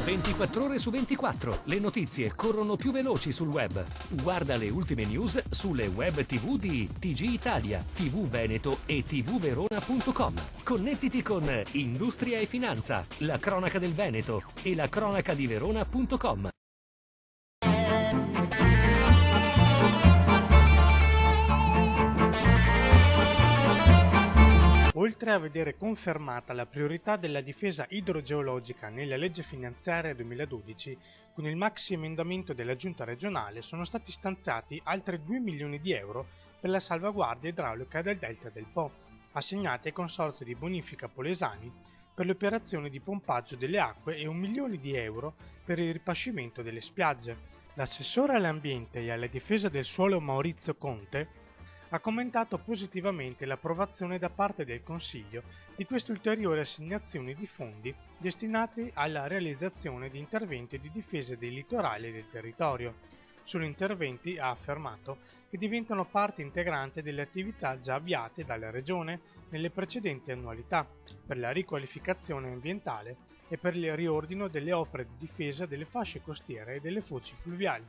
24 ore su 24, le notizie corrono più veloci sul web. Guarda le ultime news sulle web TV di TG Italia, TV Veneto e tvverona.com. Connettiti con Industria e Finanza, la cronaca del Veneto e la cronaca di Verona.com. Oltre a vedere confermata la priorità della difesa idrogeologica nella legge finanziaria 2012, con il maxi emendamento della Giunta regionale sono stati stanziati altri 2 milioni di euro per la salvaguardia idraulica del delta del Po, assegnati ai consorzi di bonifica polesani per le operazioni di pompaggio delle acque e 1 milione di euro per il ripascimento delle spiagge. L'assessore all'ambiente e alla difesa del suolo Maurizio Conte ha commentato positivamente l'approvazione da parte del Consiglio di queste ulteriori assegnazioni di fondi destinati alla realizzazione di interventi di difesa dei litorali e del territorio. Sono interventi, ha affermato, che diventano parte integrante delle attività già avviate dalla Regione nelle precedenti annualità per la riqualificazione ambientale e per il riordino delle opere di difesa delle fasce costiere e delle foci fluviali.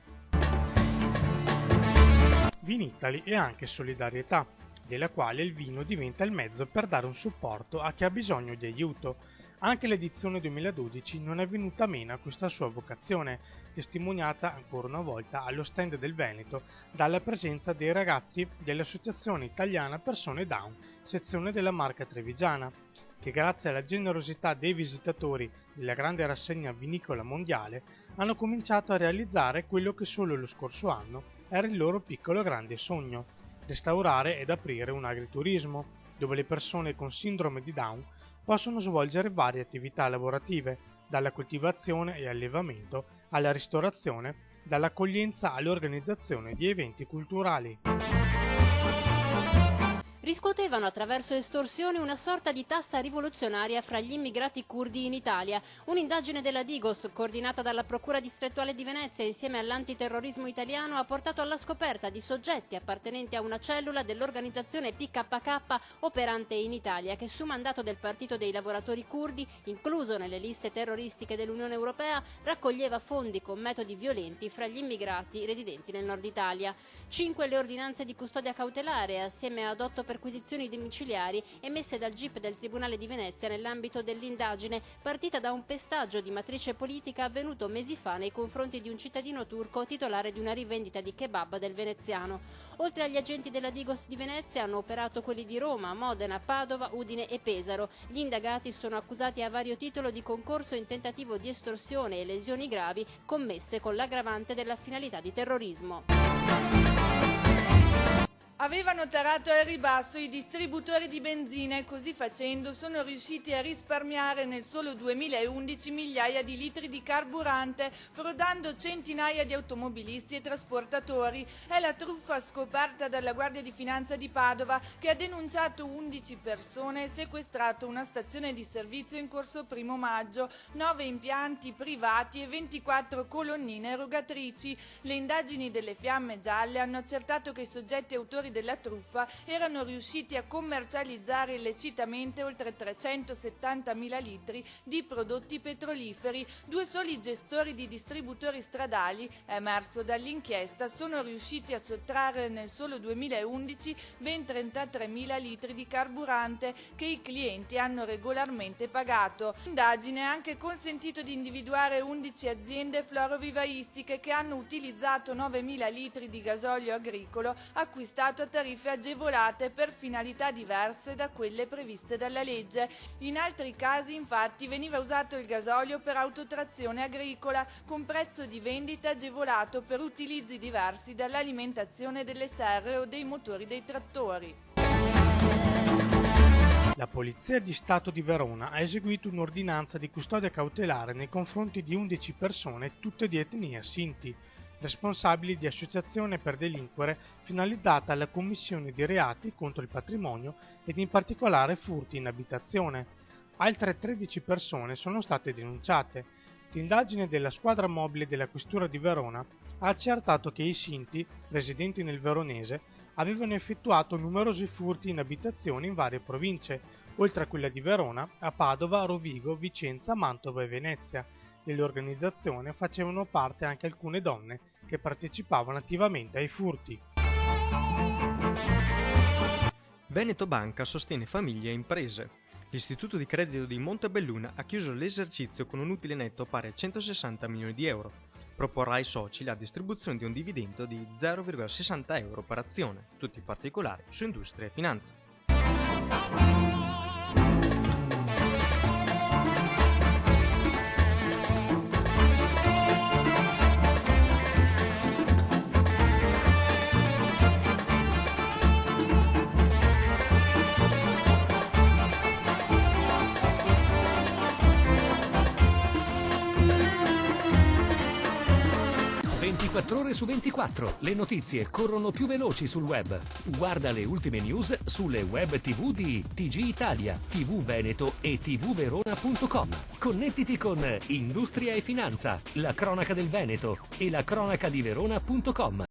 Vinitaly e anche solidarietà, della quale il vino diventa il mezzo per dare un supporto a chi ha bisogno di aiuto. Anche l'edizione 2012 non è venuta meno a questa sua vocazione, testimoniata ancora una volta allo stand del Veneto dalla presenza dei ragazzi dell'Associazione Italiana Persone Down, sezione della Marca Trevigiana, che grazie alla generosità dei visitatori della grande rassegna vinicola mondiale hanno cominciato a realizzare quello che solo lo scorso anno era il loro piccolo grande sogno: restaurare ed aprire un agriturismo, dove le persone con sindrome di Down possono svolgere varie attività lavorative, dalla coltivazione e allevamento alla ristorazione, dall'accoglienza all'organizzazione di eventi culturali. Riscuotevano attraverso estorsione una sorta di tassa rivoluzionaria fra gli immigrati curdi in Italia. Un'indagine della Digos, coordinata dalla Procura distrettuale di Venezia insieme all'antiterrorismo italiano, ha portato alla scoperta di soggetti appartenenti a una cellula dell'organizzazione PKK operante in Italia, che su mandato del Partito dei Lavoratori Curdi, incluso nelle liste terroristiche dell'Unione Europea, raccoglieva fondi con metodi violenti fra gli immigrati residenti nel nord Italia. 5 le ordinanze di custodia cautelare, assieme ad 8 perquisizioni domiciliari emesse dal GIP del Tribunale di Venezia nell'ambito dell'indagine, partita da un pestaggio di matrice politica avvenuto mesi fa nei confronti di un cittadino turco titolare di una rivendita di kebab del veneziano. Oltre agli agenti della Digos di Venezia hanno operato quelli di Roma, Modena, Padova, Udine e Pesaro. Gli indagati sono accusati a vario titolo di concorso in tentativo di estorsione e lesioni gravi commesse con l'aggravante della finalità di terrorismo. Avevano tarato al ribasso i distributori di benzina e così facendo sono riusciti a risparmiare nel solo 2011 migliaia di litri di carburante, frodando centinaia di automobilisti e trasportatori. È la truffa scoperta dalla Guardia di Finanza di Padova, che ha denunciato 11 persone e sequestrato una stazione di servizio in corso 1 maggio, 9 impianti privati e 24 colonnine erogatrici. Le indagini delle Fiamme Gialle hanno accertato che i soggetti autori della truffa erano riusciti a commercializzare illecitamente oltre 370.000 litri di prodotti petroliferi. 2 soli gestori di distributori stradali, è emerso dall'inchiesta, sono riusciti a sottrarre nel solo 2011 ben 33.000 litri di carburante che i clienti hanno regolarmente pagato. L'indagine ha anche consentito di individuare 11 aziende florovivaistiche che hanno utilizzato 9.000 litri di gasolio agricolo acquistato a tariffe agevolate per finalità diverse da quelle previste dalla legge. In altri casi, infatti, veniva usato il gasolio per autotrazione agricola con prezzo di vendita agevolato per utilizzi diversi dall'alimentazione delle serre o dei motori dei trattori. La Polizia di Stato di Verona ha eseguito un'ordinanza di custodia cautelare nei confronti di 11 persone, tutte di etnia Sinti, responsabili di associazione per delinquere finalizzata alla commissione di reati contro il patrimonio ed in particolare furti in abitazione. Altre 13 persone sono state denunciate. L'indagine della squadra mobile della Questura di Verona ha accertato che i Sinti, residenti nel Veronese, avevano effettuato numerosi furti in abitazioni in varie province, oltre a quella di Verona, a Padova, Rovigo, Vicenza, Mantova e Venezia. Dell'organizzazione facevano parte anche alcune donne che partecipavano attivamente ai furti. Veneto Banca sostiene famiglie e imprese. L'istituto di credito di Montebelluna ha chiuso l'esercizio con un utile netto pari a 160 milioni di euro. Proporrà ai soci la distribuzione di un dividendo di 0,60 euro per azione, tutti i particolari su industria e finanza. 24 ore su 24, le notizie corrono più veloci sul web. Guarda le ultime news sulle web TV di TG Italia, TV Veneto e tvverona.com. Connettiti con Industria e Finanza, la cronaca del Veneto e la cronaca di Verona.com.